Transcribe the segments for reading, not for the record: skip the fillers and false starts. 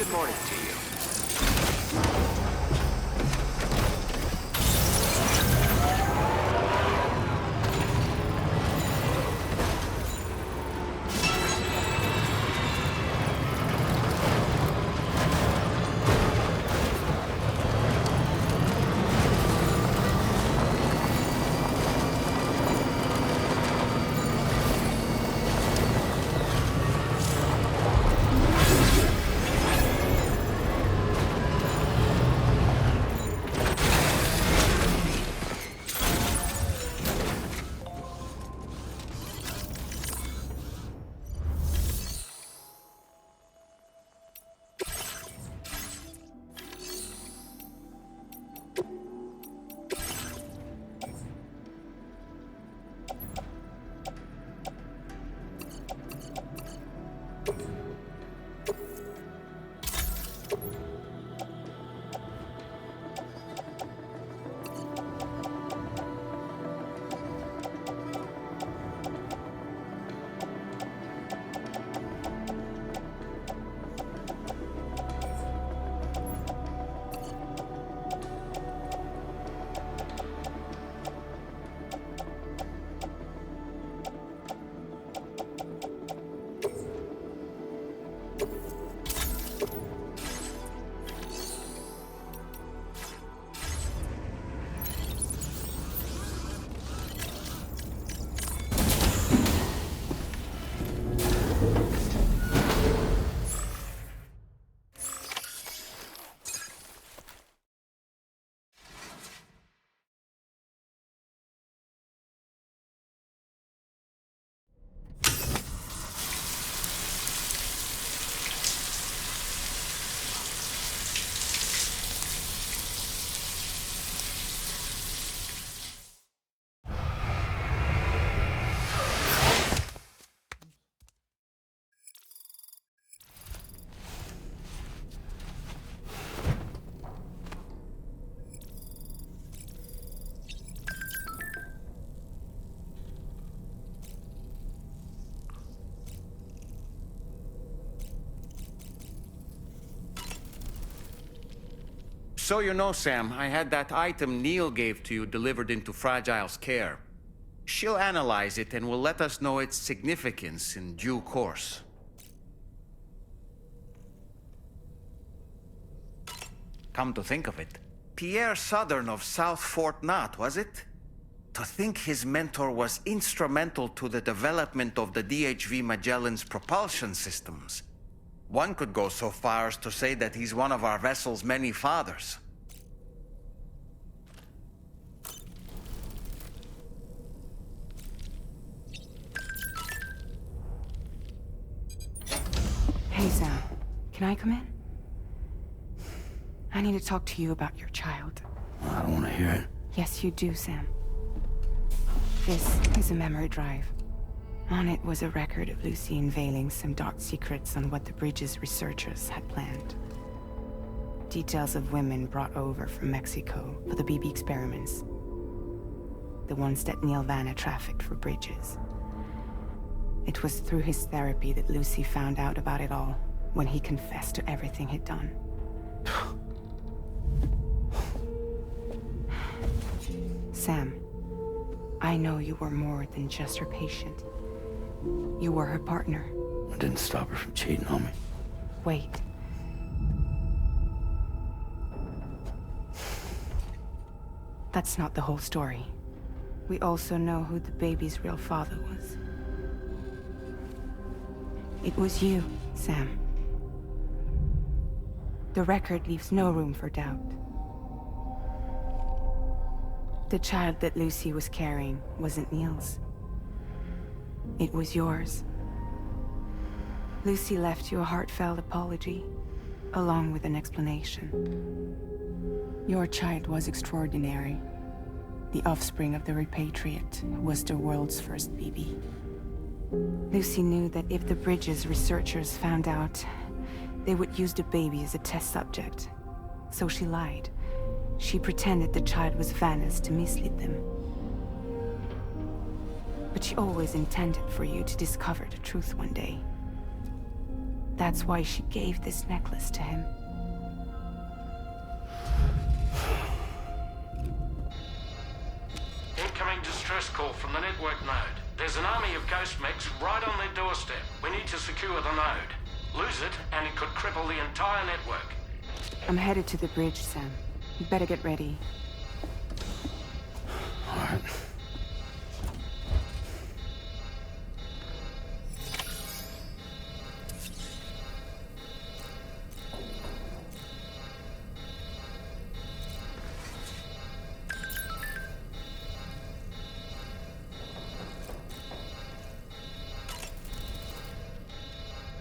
Good morning to you. So you know, Sam, I had that item Neil gave to you delivered into Fragile's care. She'll analyze it and will let us know its significance in due course. Come to think of it, Pierre Southern of South Fort Knott, was it? To think his mentor was instrumental to the development of the DHV Magellan's propulsion systems. One could go so far as to say that he's one of our vessel's many fathers. Hey, Sam. Can I come in? I need to talk to you about your child. I don't want to hear it. Yes, you do, Sam. This is a memory drive. On it was a record of Lucy unveiling some dark secrets on what the Bridges researchers had planned. Details of women brought over from Mexico for the BB experiments. The ones that Neil Vanna trafficked for Bridges. It was through his therapy that Lucy found out about it all, when he confessed to everything he'd done. Sam, I know you were more than just her patient. You were her partner. I didn't stop her from cheating on me. Wait. That's not the whole story. We also know who the baby's real father was. It was you, Sam. The record leaves no room for doubt. The child that Lucy was carrying wasn't Neil's. It was yours. Lucy left you a heartfelt apology, along with an explanation. Your child was extraordinary. The offspring of the repatriate who was the world's first BB. Lucy knew that if the Bridges researchers found out, they would use the baby as a test subject. So she lied. She pretended the child was Vanna's to mislead them. But she always intended for you to discover the truth one day. That's why she gave this necklace to him. Incoming distress call from the network node. There's an army of ghost mechs right on their doorstep. We need to secure the node. Lose it, and it could cripple the entire network. I'm headed to the bridge, Sam. You better get ready. All right.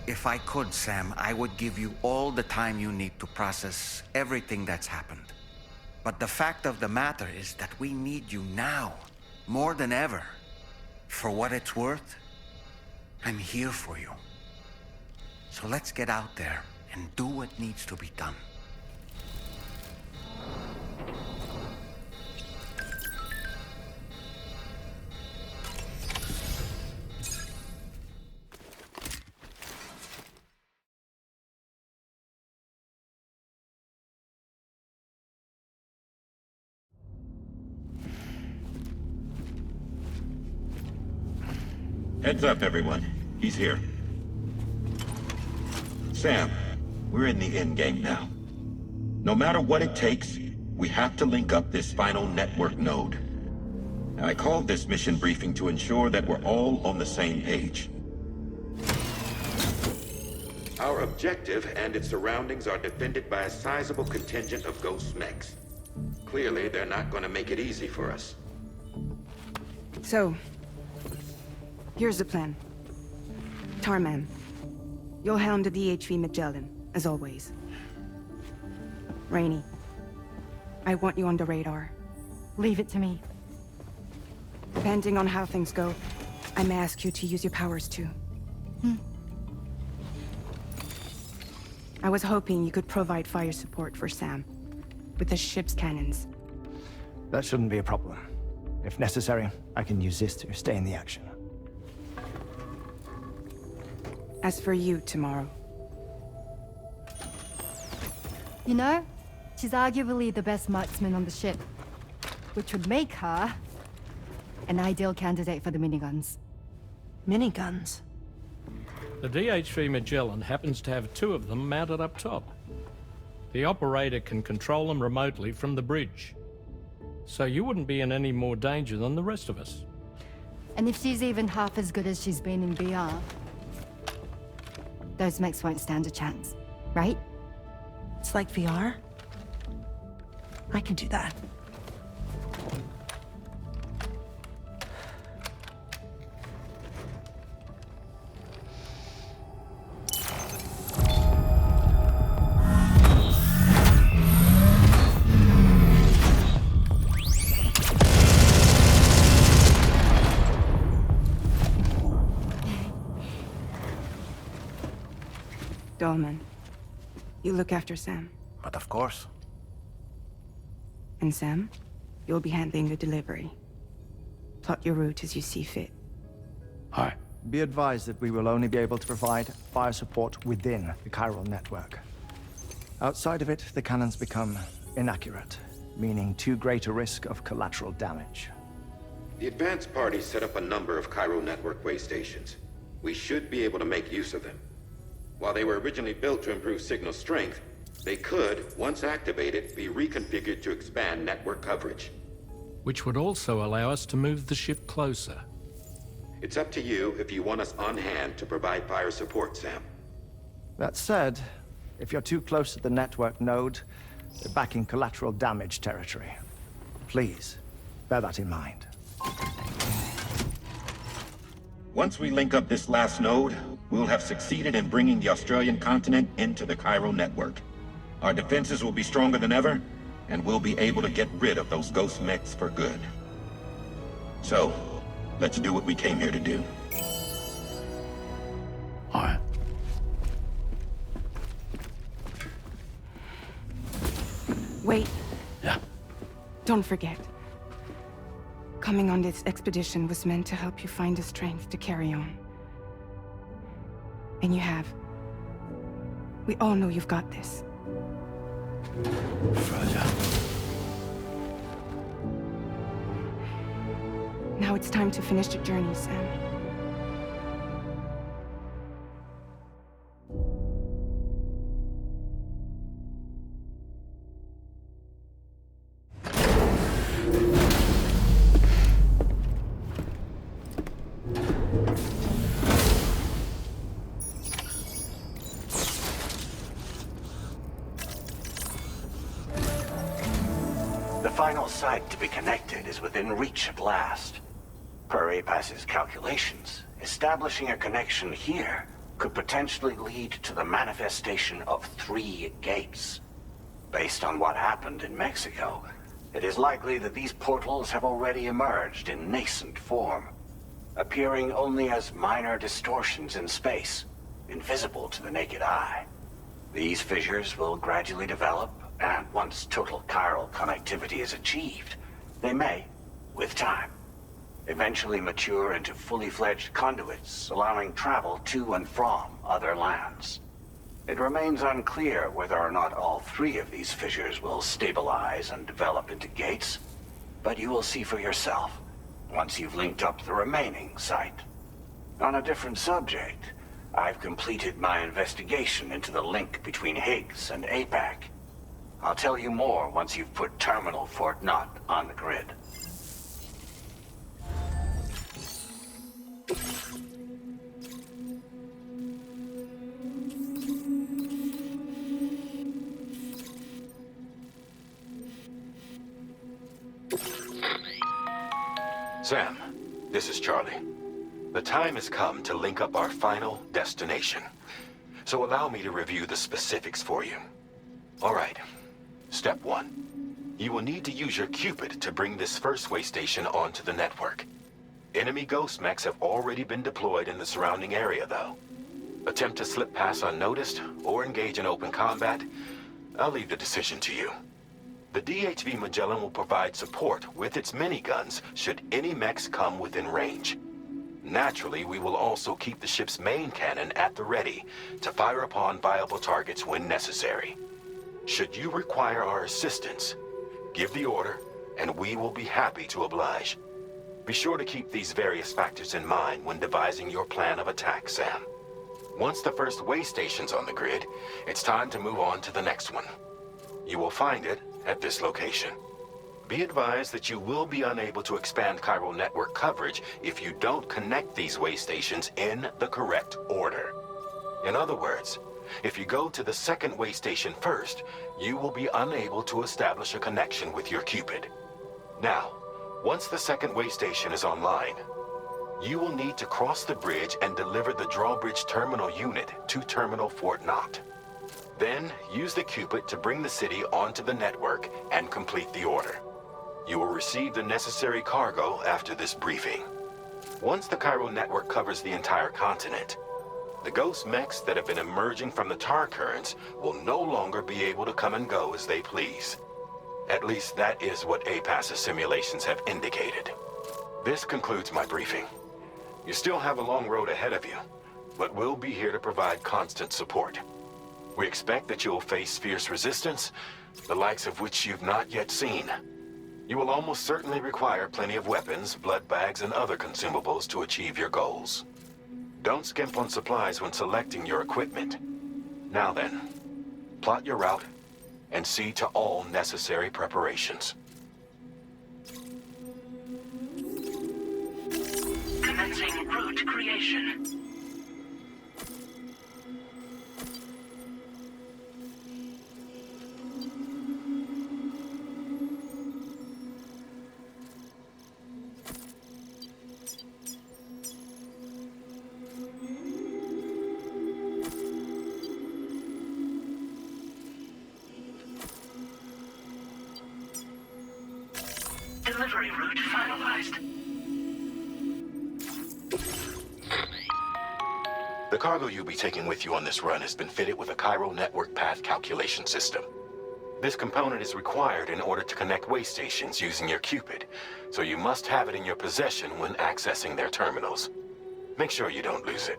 If I could, Sam, I would give you all the time you need to process everything that's happened. But the fact of the matter is that we need you now, more than ever. For what it's worth, I'm here for you. So let's get out there and do what needs to be done. Heads up, everyone. He's here. Sam, we're in the endgame now. No matter what it takes, we have to link up this final network node. I called this mission briefing to ensure that we're all on the same page. Our objective and its surroundings are defended by a sizable contingent of ghost mechs. Clearly, they're not going to make it easy for us. So, here's the plan. Tarman, you'll helm the DHV Magellan, as always. Rainey, I want you on the radar. Leave it to me. Depending on how things go, I may ask you to use your powers too. I was hoping you could provide fire support for Sam, with the ship's cannons. That shouldn't be a problem. If necessary, I can use this to stay in the action. As for you, tomorrow. You know, she's arguably the best marksman on the ship, which would make her an ideal candidate for the miniguns. Miniguns? The DHV Magellan happens to have 2 of them mounted up top. The operator can control them remotely from the bridge. So you wouldn't be in any more danger than the rest of us. And if she's even half as good as she's been in VR, those mechs won't stand a chance, right? It's like VR? I can do that. Dolman, you look after Sam. But of course. And Sam, you'll be handling the delivery. Plot your route as you see fit. All right. Be advised that we will only be able to provide fire support within the chiral network. Outside of it, the cannons become inaccurate, meaning too great a risk of collateral damage. The advanced party set up a number of chiral network way stations. We should be able to make use of them. While they were originally built to improve signal strength, they could, once activated, be reconfigured to expand network coverage. Which would also allow us to move the ship closer. It's up to you if you want us on hand to provide fire support, Sam. That said, if you're too close to the network node, you're back in collateral damage territory. Please, bear that in mind. Once we link up this last node, we'll have succeeded in bringing the Australian continent into the chiral network. Our defenses will be stronger than ever, and we'll be able to get rid of those ghost mechs for good. So, let's do what we came here to do. All right. Wait, Yeah. don't forget. Coming on this expedition was meant to help you find the strength to carry on. And you have. We all know you've got this. Further. Now it's time to finish the journey, Sam. The final site to be connected is within reach at last. Per APAS's calculations, establishing a connection here could potentially lead to the manifestation of 3 gates. Based on what happened in Mexico, it is likely that these portals have already emerged in nascent form, appearing only as minor distortions in space, invisible to the naked eye. These fissures will gradually develop, and once total chiral connectivity is achieved, they may, with time, eventually mature into fully fledged conduits, allowing travel to and from other lands. It remains unclear whether or not all 3 of these fissures will stabilize and develop into gates, but you will see for yourself once you've linked up the remaining site. On a different subject, I've completed my investigation into the link between Higgs and APAC. I'll tell you more once you've put Terminal Fort Knott on the grid. Sam, this is Charlie. The time has come to link up our final destination. So allow me to review the specifics for you. All right. Step 1. You will need to use your Cupid to bring this first way station onto the network. Enemy ghost mechs have already been deployed in the surrounding area, though. Attempt to slip past unnoticed or engage in open combat, I'll leave the decision to you. The DHV Magellan will provide support with its miniguns should any mechs come within range. Naturally, we will also keep the ship's main cannon at the ready to fire upon viable targets when necessary. Should you require our assistance, give the order, and we will be happy to oblige. Be sure to keep these various factors in mind when devising your plan of attack, Sam. Once the first way station's on the grid, it's time to move on to the next one. You will find it at this location. Be advised that you will be unable to expand chiral network coverage if you don't connect these way stations in the correct order. In other words, if you go to the second way station first, you will be unable to establish a connection with your Cupid. Now, once the second way station is online, you will need to cross the bridge and deliver the drawbridge terminal unit to Terminal Fort Knott. Then, use the Cupid to bring the city onto the network and complete the order. You will receive the necessary cargo after this briefing. Once the chiral network covers the entire continent, the ghost mechs that have been emerging from the tar currents will no longer be able to come and go as they please. At least that is what APAS's simulations have indicated. This concludes my briefing. You still have a long road ahead of you, but we'll be here to provide constant support. We expect that you'll face fierce resistance, the likes of which you've not yet seen. You will almost certainly require plenty of weapons, blood bags, and other consumables to achieve your goals. Don't skimp on supplies when selecting your equipment. Now then, plot your route and see to all necessary preparations. Commencing route creation. Delivery route finalized. The cargo you'll be taking with you on this run has been fitted with a chiral network path calculation system. This component is required in order to connect way stations using your Cupid, so you must have it in your possession when accessing their terminals. Make sure you don't lose it.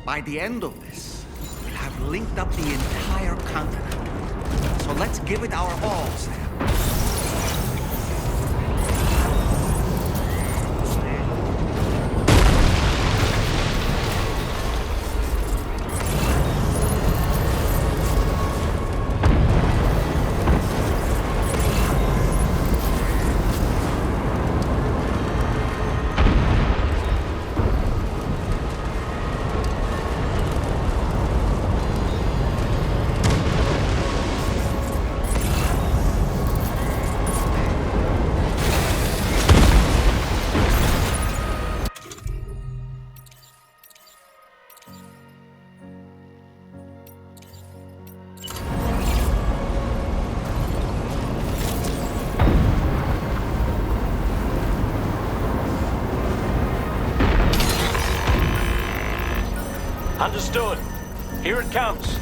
By the end of this, we'll have linked up the entire continent. So let's give it our all, Sam. Understood. Here it comes.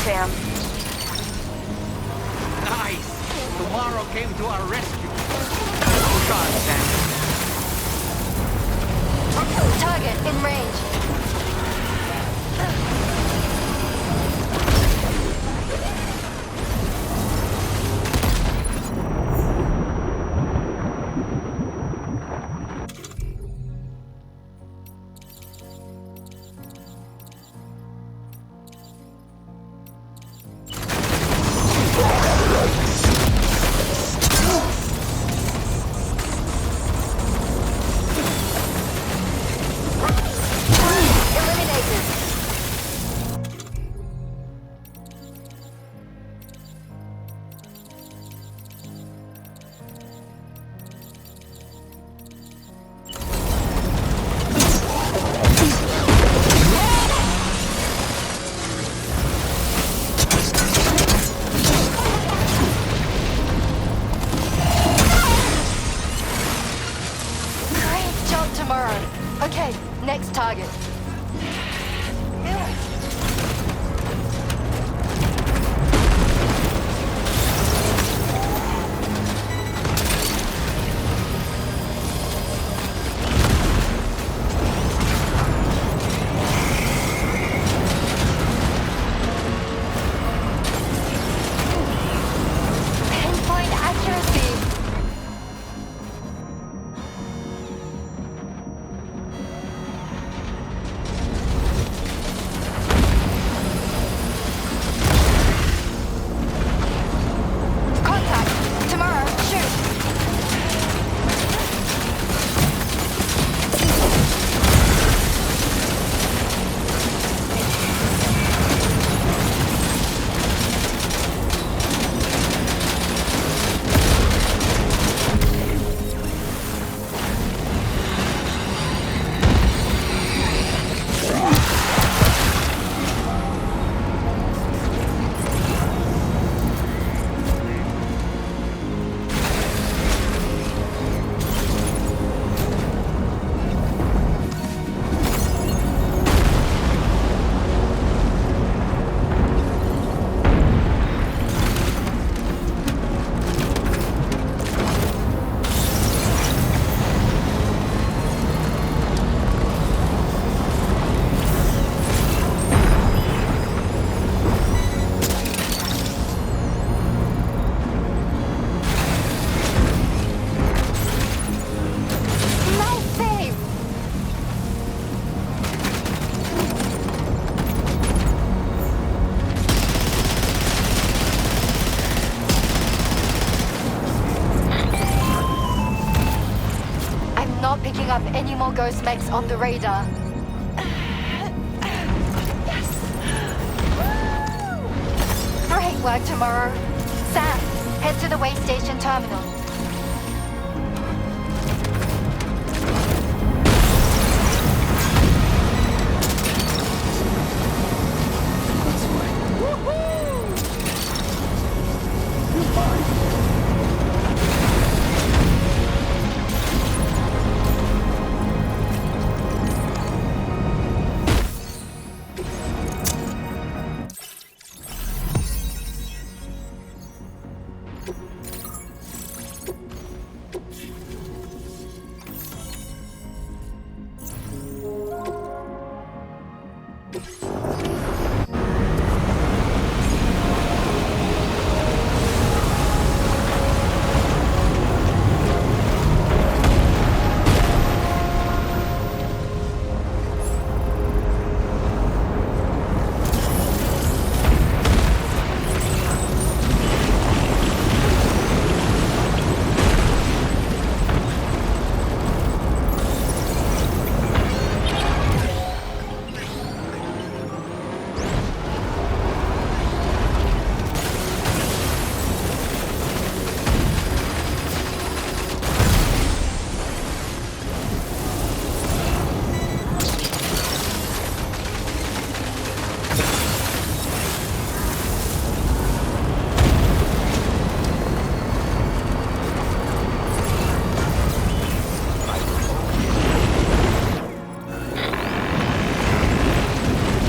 Sam. Nice! Tomorrow came to our rescue. Push on, Sam. Target in range. Okay, next target. Pinpoint accuracy. Contact. Tomorrow, shoot. Nice save. I'm not picking up any more ghost mechs on the radar. Great work, Tomorrow. Sam, head to the way station terminal.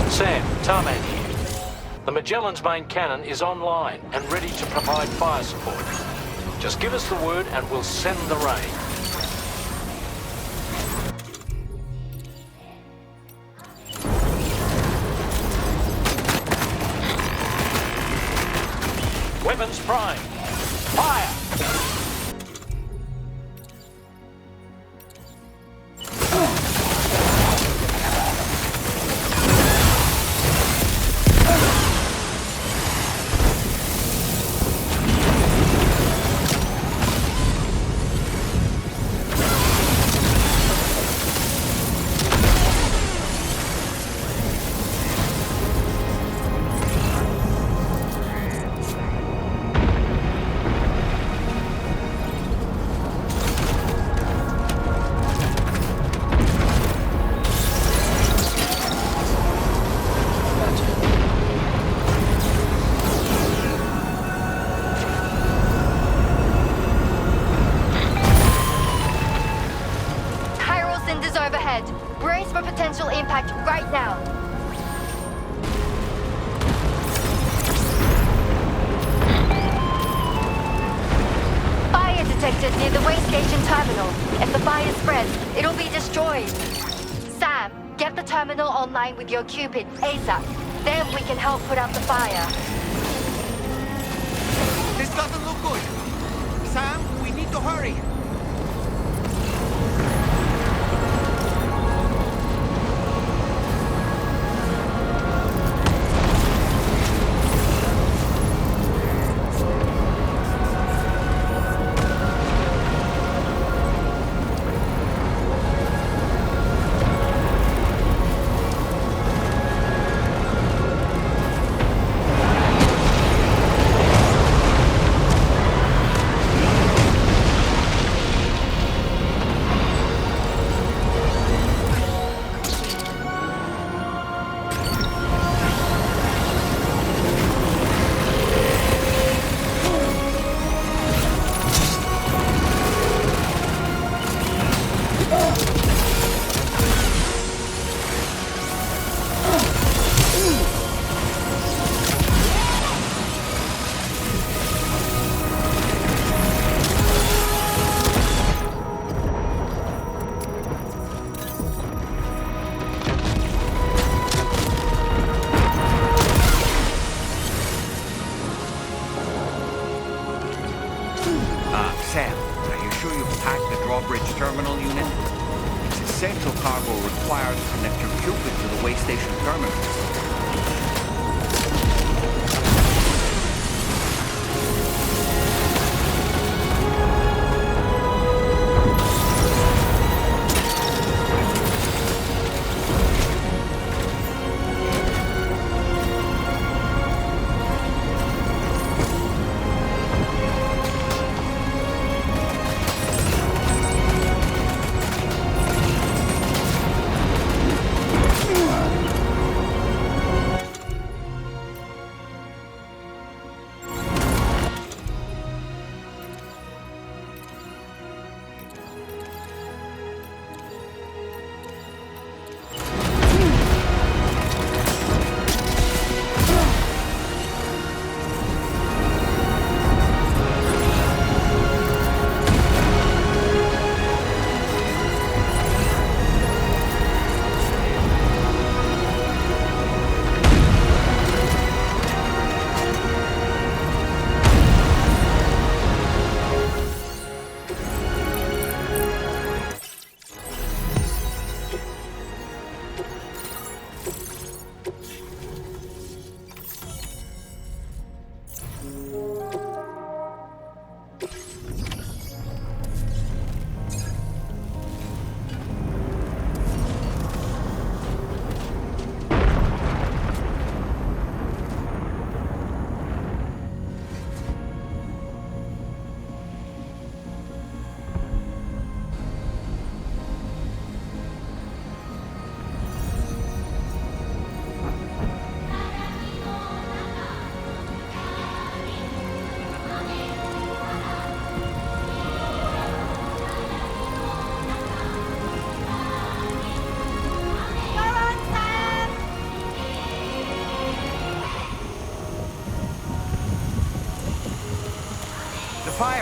Sam, Tarman here. The Magellan's main cannon is online and ready to provide fire support. Just give us the word and we'll send the rain. Weapons prime. Fire! Overhead. Brace for potential impact right now. Fire detected near the way station terminal. If the fire spreads, it'll be destroyed. Sam, get the terminal online with your Cupid ASAP. Then we can help put out the fire. This doesn't look good. Sam, we need to hurry. Sam, are you sure you've packed the drawbridge terminal unit? It's essential cargo required to connect your Cupid to the way station terminals.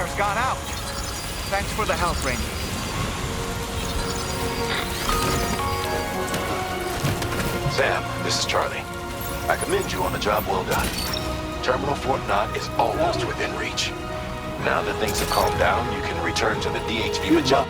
fires got out. Thanks for the help, Ranger. Sam, this is Charlie. I commend you on a job well done. Terminal Fort Knott is almost within reach. Now that things have calmed down, you can return to the DHV Magellan.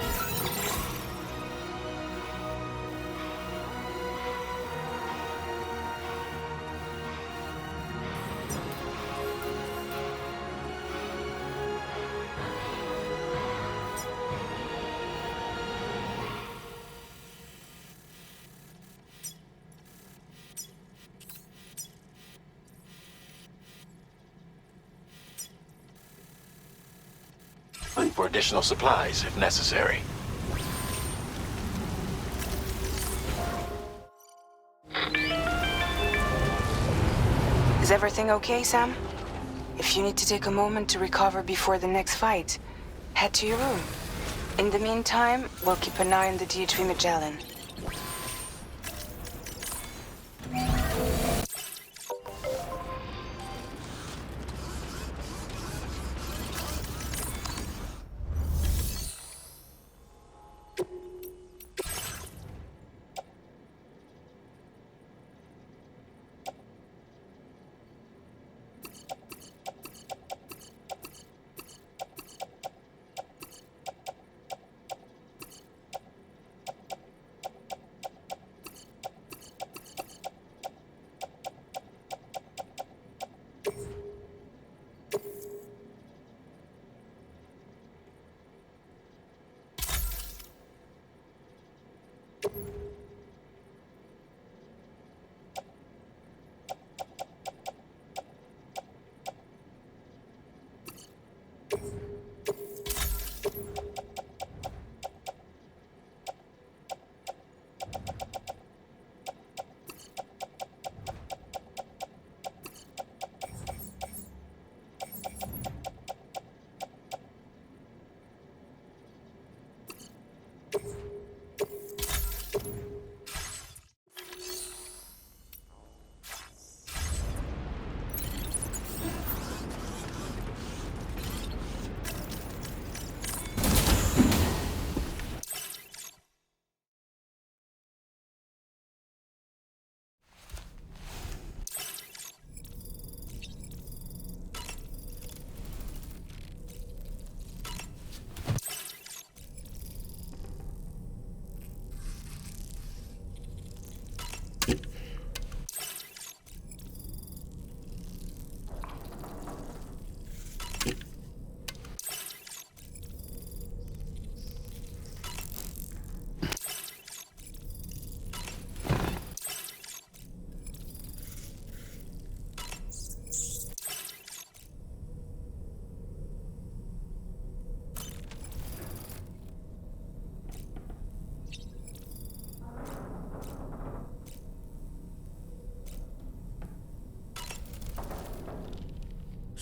For additional supplies if necessary. Is everything okay, Sam? If you need to take a moment to recover before the next fight, head to your room. In the meantime, we'll keep an eye on the DHV Magellan.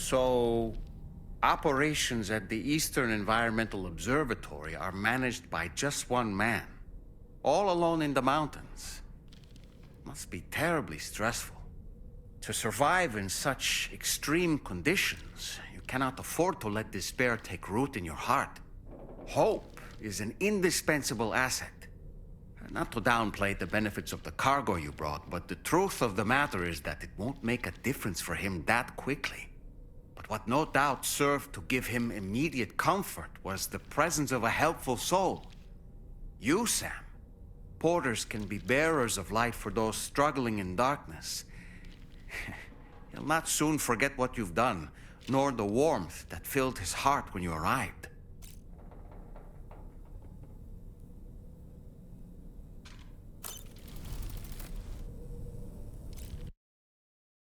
So, operations at the Eastern Environmental Observatory are managed by just one man, all alone in the mountains. Must be terribly stressful. To survive in such extreme conditions, you cannot afford to let despair take root in your heart. Hope is an indispensable asset. Not to downplay the benefits of the cargo you brought, but the truth of the matter is that it won't make a difference for him that quickly. But what no doubt served to give him immediate comfort was the presence of a helpful soul. You, Sam. Porters can be bearers of light for those struggling in darkness. He'll not soon forget what you've done, nor the warmth that filled his heart when you arrived.